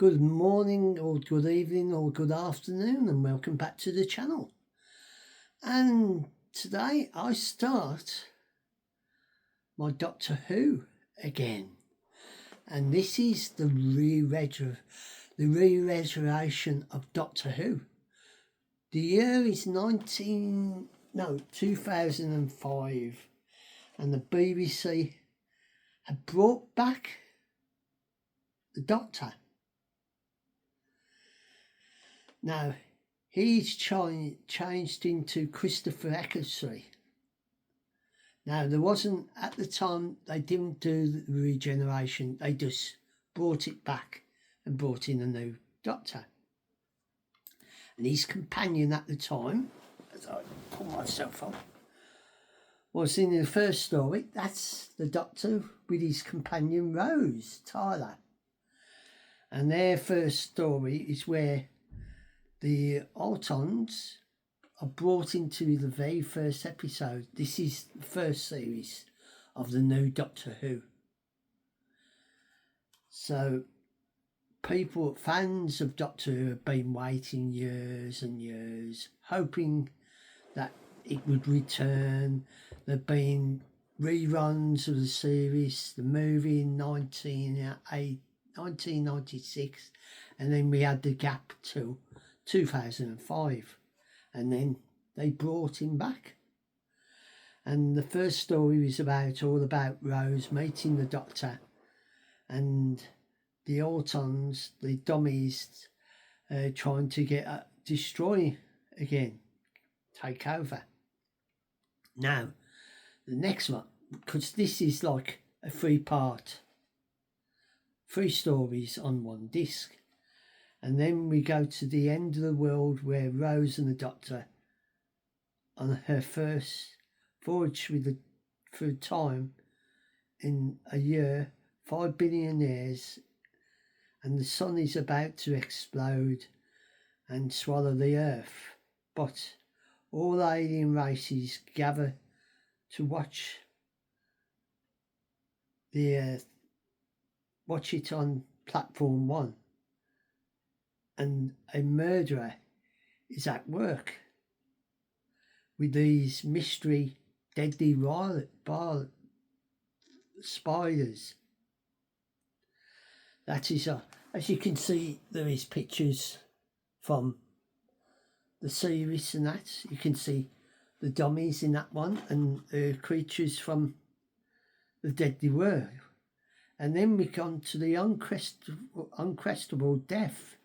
Good morning or good evening or good afternoon and welcome back to the channel. And today I start my Doctor Who again. And this is the re-resurrection of Doctor Who. The year is 2005 and the BBC had brought back the Doctor. Now, he's changed into Christopher Eccleston. Now, there wasn't, at the time, they didn't do the regeneration. They just brought it back and brought in a new Doctor. And his companion at the time, as I pull myself up, was in the first story. That's the Doctor with his companion Rose, Tyler. And their first story is where the Autons are brought into the very first episode. This is the first series of the new Doctor Who. So people, fans of Doctor Who, have been waiting years and years, hoping that it would return. There have been reruns of the series, the movie in 1996, and then we had the gap till 2005, and then they brought him back. And the first story was all about Rose meeting the Doctor and the Autons, the dummies, trying to destroy again, take over. Now, the next one, because this is like a three stories on one disc. And then we go to the end of the world where Rose and the Doctor, on her first voyage through time in a year, 5 billion years, and the sun is about to explode and swallow the earth. But all alien races gather to watch it on platform 1. And a murderer is at work with these mystery deadly spiders. That is, as you can see, there is pictures from the series and that. You can see the dummies in that one and creatures from the deadly world. And then we come to the unquestionable death.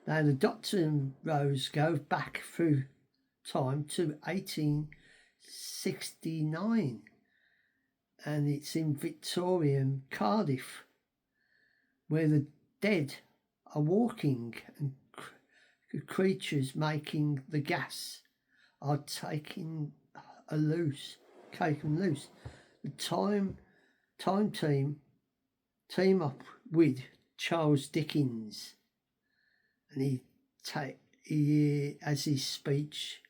Now, the Doctor and Rose go back through time to 1869, and it's in Victorian Cardiff, where the dead are walking and creatures making the gas are taken loose. The time team up with Charles Dickens. And he has his speech,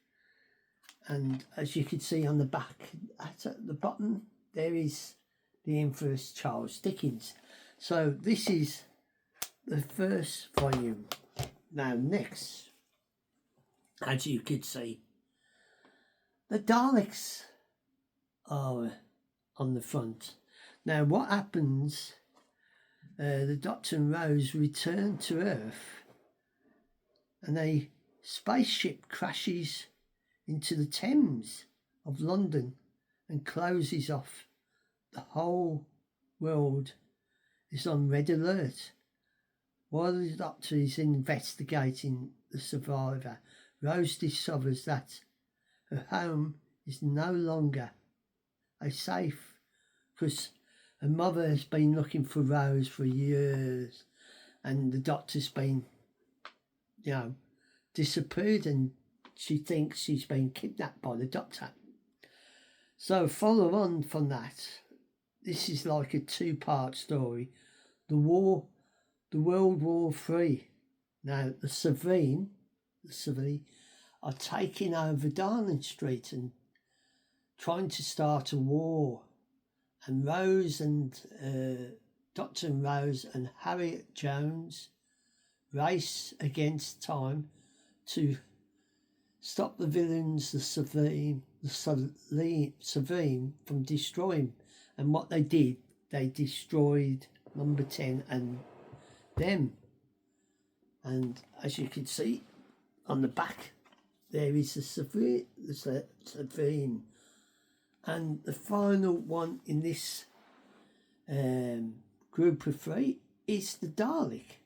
and as you can see on the back at the bottom, there is the infamous Charles Dickens. So this is the first volume. Now next, as you could see, the Daleks are on the front. Now what happens, the Doctor and Rose return to Earth, and a spaceship crashes into the Thames of London and closes off. The whole world is on red alert. While the Doctor is investigating the survivor, Rose discovers that her home is no longer safe, because her mother has been looking for Rose for years, and the Doctor's been disappeared, and she thinks she's been kidnapped by the Doctor. So follow on from that. This is like a 2-part story. The World War III. Now the Savine are taking over Darling Street and trying to start a war. And Rose and Dr. Rose and Harriet Jones race against time to stop the villains, the Savine from destroying. And what they did, they destroyed number 10 and them. And as you can see on the back, there is the Savine. And the final one in this group of 3 is the Dalek.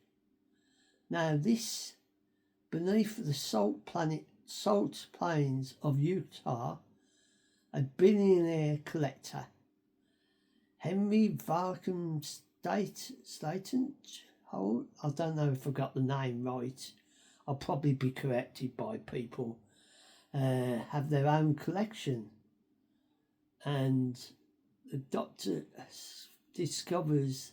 Now this, beneath the salt plains of Utah, a billionaire collector, Henry Varkham Staten, I don't know if I got the name right, I'll probably be corrected by people, have their own collection. And the Doctor discovers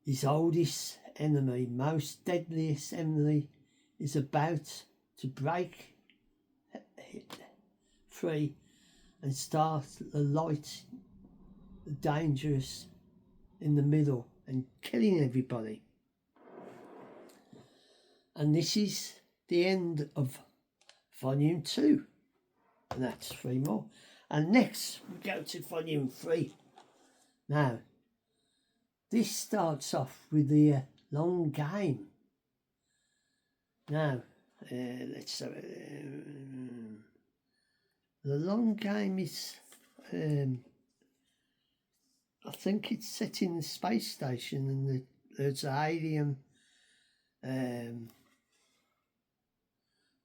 his oldest enemy, most deadliest enemy, is about to break free and start the light, the dangerous in the middle and killing everybody. And this is the end of volume 2, and that's 3 more. And next we go to volume 3. Now this starts off with the long game. Now let's have the long game is I think it's set in the space station, and there's an alien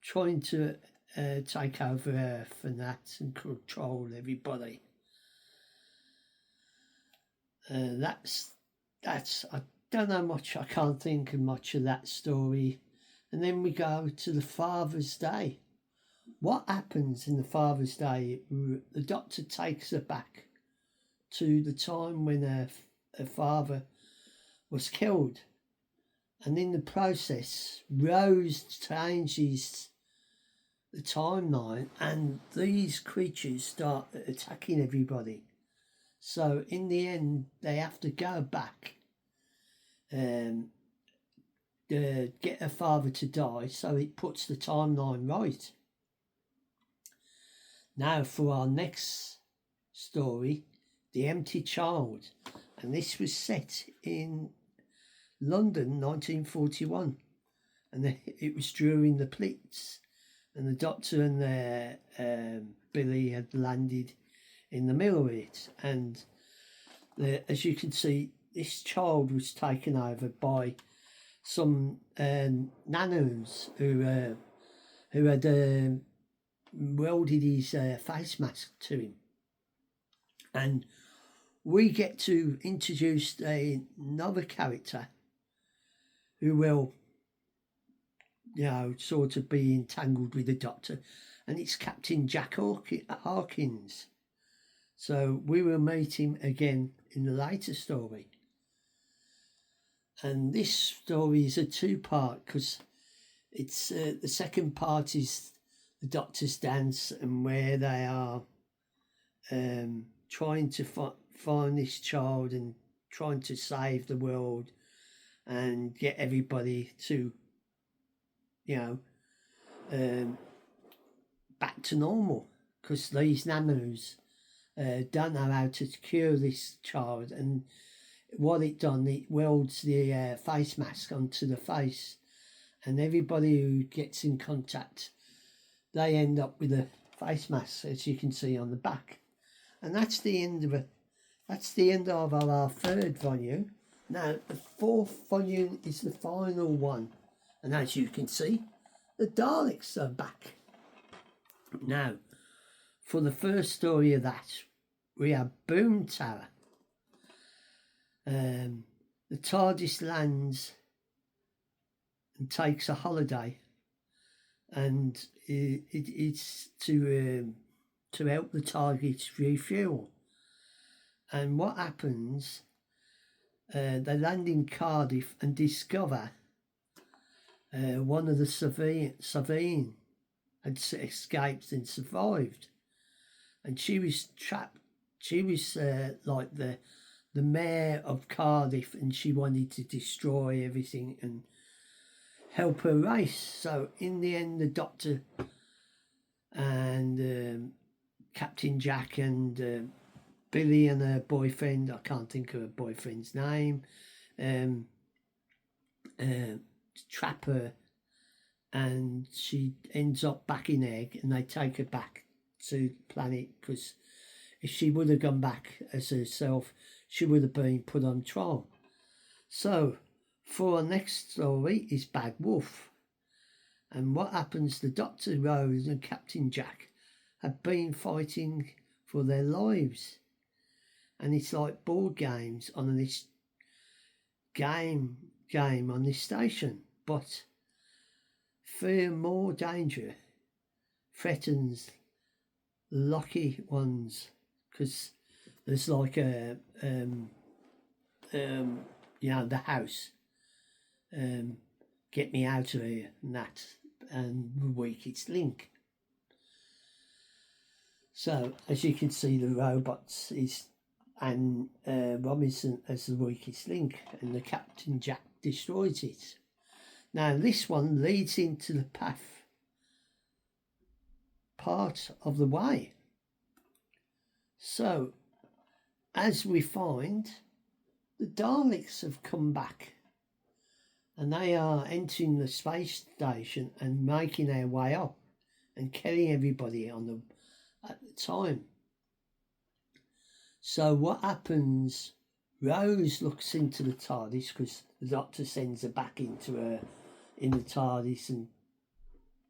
trying to take over Earth and that, and control everybody. That's I don't know much. I can't think of much of that story. And then we go to the Father's Day. What happens in the Father's Day? The Doctor takes her back to the time when her father was killed, and in the process, Rose changes the timeline, and these creatures start attacking everybody. So in the end, they have to go back and get her father to die, so it puts the timeline right. Now for our next story, The Empty Child, and this was set in London 1941, and it was during the Blitz, and the Doctor and Billy had landed in the middle of it, and as you can see, this child was taken over by some nanos who had welded his face mask to him, and we get to introduce another character who will, sort of be entangled with the Doctor, and it's Captain Jack Harkins. So we will meet him again in the later story. And this story is a 2-part, because it's the second part is the Doctor's dance, and where they are trying to find this child and trying to save the world and get everybody to, back to normal, because these nanos don't know how to cure this child, and what it done, it welds the face mask onto the face, and everybody who gets in contact, they end up with a face mask, as you can see on the back. And that's the end of it. That's the end of our 3rd volume. Now the 4th volume is the final one, and as you can see, the Daleks are back. Now for the first story of that, we have Boom Tower. The TARDIS lands and takes a holiday, and it's to help the TARDIS refuel. And what happens? They land in Cardiff and discover one of the Savine had escaped and survived, and she was trapped. She was like the mayor of Cardiff, and she wanted to destroy everything and help her race. So in the end, the Doctor and Captain Jack and Billy and her boyfriend, I can't think of her boyfriend's name, trap her, and she ends up back in Egg, and they take her back to the planet, because if she would have gone back as herself, she would have been put on trial. So for our next story is Bad Wolf. And what happens, the Doctor, Rose and Captain Jack have been fighting for their lives. And it's like board games on this game on this station. But far more danger threatens the lucky ones, because there's like a the house, get me out of here, and that, and the weakest link. So as you can see, the robots is and Robinson as the weakest link, and the Captain Jack destroys it. Now this one leads into the part of the way. So as we find, the Daleks have come back, and they are entering the space station and making their way up and killing everybody at the time. So what happens, Rose looks into the TARDIS, because the Doctor sends her back in the TARDIS, and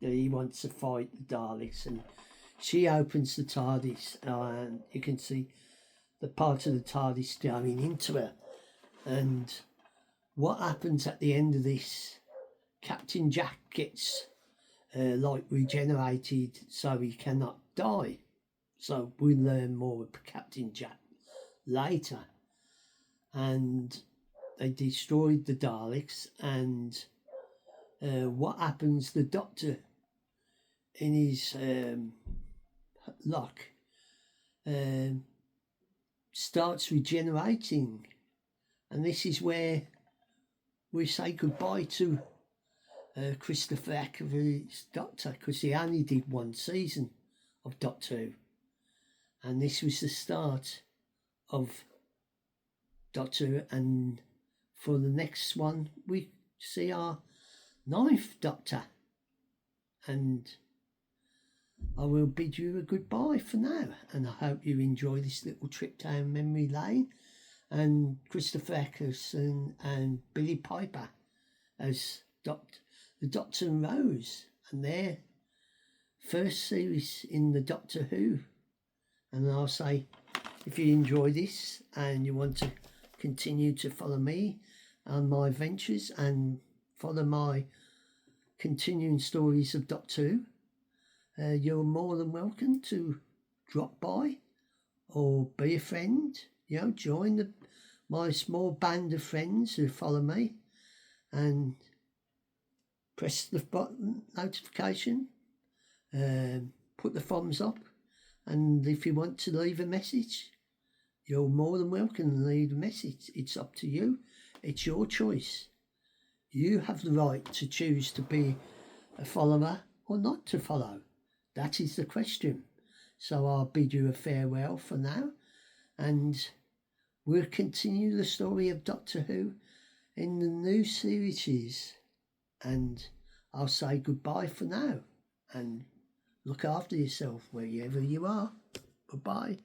he wants to fight the Daleks, and she opens the TARDIS, and you can see the part of the TARDIS going into her. And what happens at the end of this, Captain Jack gets regenerated so he cannot die. So we'll learn more of Captain Jack later. And they destroyed the Daleks, and what happens, the Doctor in his luck starts regenerating, and this is where we say goodbye to Christopher Eccleston's Doctor, because he only did one season of Doctor Who, and this was the start of Doctor Who. And for the next one we see our 9th Doctor, and I will bid you a goodbye for now, and I hope you enjoy this little trip down memory lane, and Christopher Eccleston and Billy Piper as the Doctor and Rose, and their first series in the Doctor Who. And I'll say, if you enjoy this and you want to continue to follow me on my ventures and follow my continuing stories of Doctor Who, you're more than welcome to drop by or be a friend. Join my small band of friends who follow me, and press the button notification, put the thumbs up, and if you want to leave a message, you're more than welcome to leave a message. It's up to you. It's your choice. You have the right to choose to be a follower or not to follow. That is the question. So I'll bid you a farewell for now, and we'll continue the story of Doctor Who in the new series. And I'll say goodbye for now, and look after yourself wherever you are. Goodbye.